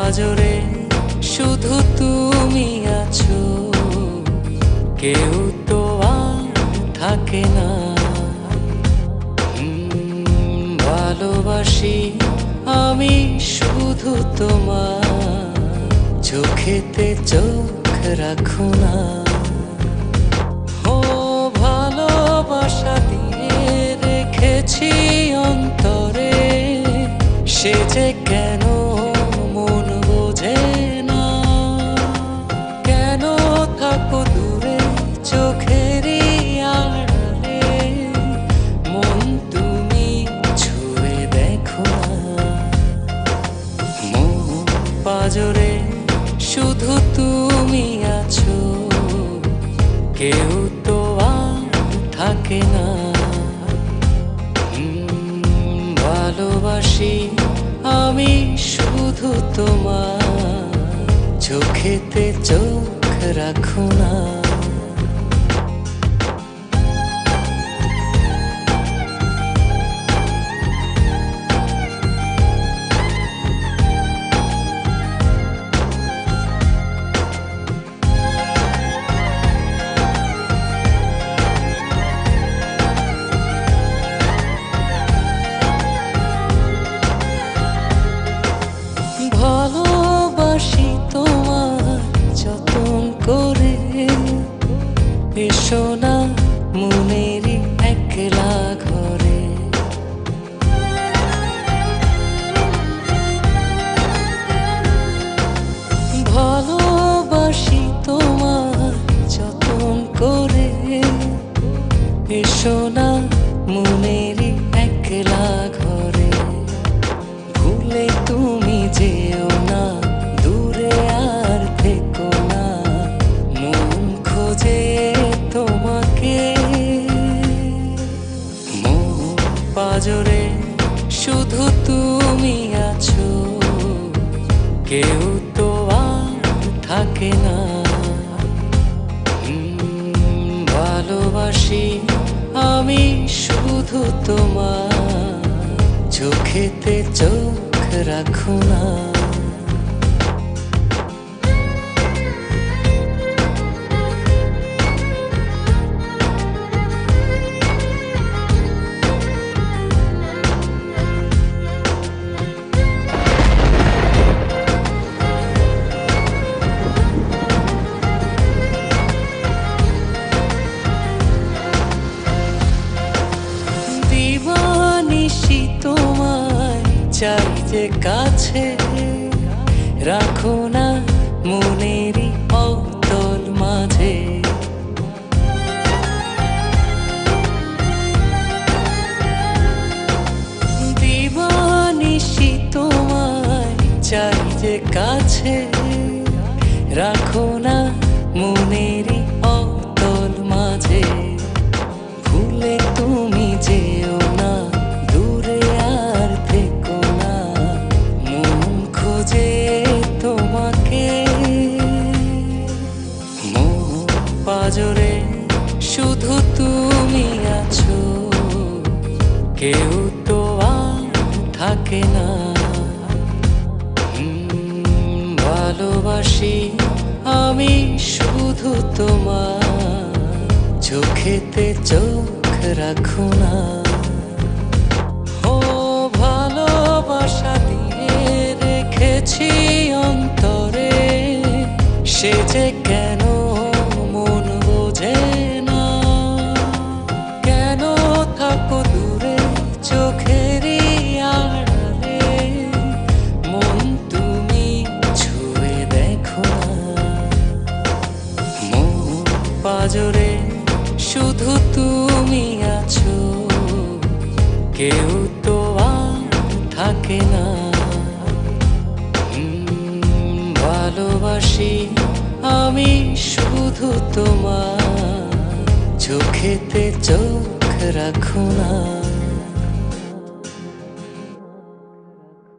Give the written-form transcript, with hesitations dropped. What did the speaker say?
পাজরে শুধু তুমি আছো, কেউ তো আর থাকে না। ভালোবাসি আমি শুধু তোমার, চোখেতে চোখ রাখো না। ও ভালোবাসা দিয়ে রেখেছি অন্তরে, সে যে কেন মন বোঝে না। কেন থাকো দূরে চোখেরই আড়ালে, মন তুমি ছুঁয়ে দেখো না। মন পাজরে শুধু তুমি আছো, কেউ তো আর থাকে না। ভালোবাসি আমি শুধু তোমার, চোখেতে চোখ রাখো না। ভালোবাসি তোমার যতন করে, এসো না মনেরই একলা ঘরে। ভালোবাসি তোমার যতন করে, এসো না মনেরই একলা ঘরে। ভুলে তুমি যেও না, দূরে আর থেকো না, মন খোঁজে তোমাকে। মন পাজরে শুধু তুমি আছো, কেউ তো আর থাকে না। ভালোবাসি আমি শুধু তোমার, চোখেতে চোখ রাখো না। দিবানিশি তোমায় চাই যে কাছে, রাখো না মনেরই অতল মাঝে। দিবানিশি তোমায় চাই যে কাছে, রাখো না মনেরই অতল মাঝে। ভুলে তুমি যেও না, দূরে আর থেকো না, মন খোঁজে তোমাকে। মন পাজরে শুধু তুমি আছো, কেউ তো আর থাকে না। ভালোবাসি আমি শুধু তোমার, চোখেতে চোখ রাখো না। ও ভালোবাসা দিয়ে রেখেছি অন্তরে, সে যে কেন মন বোঝে না। কেন থাকো দূরে চোখেরই আড়ালে, মন তুমি ছুঁয়ে দেখো না। মন পাজরে শুধু তুমি আছো, কেউ তো আর থাকে না। ভালোবাসি আমি শুধু তোমার, চোখেতে চোখ রাখো না।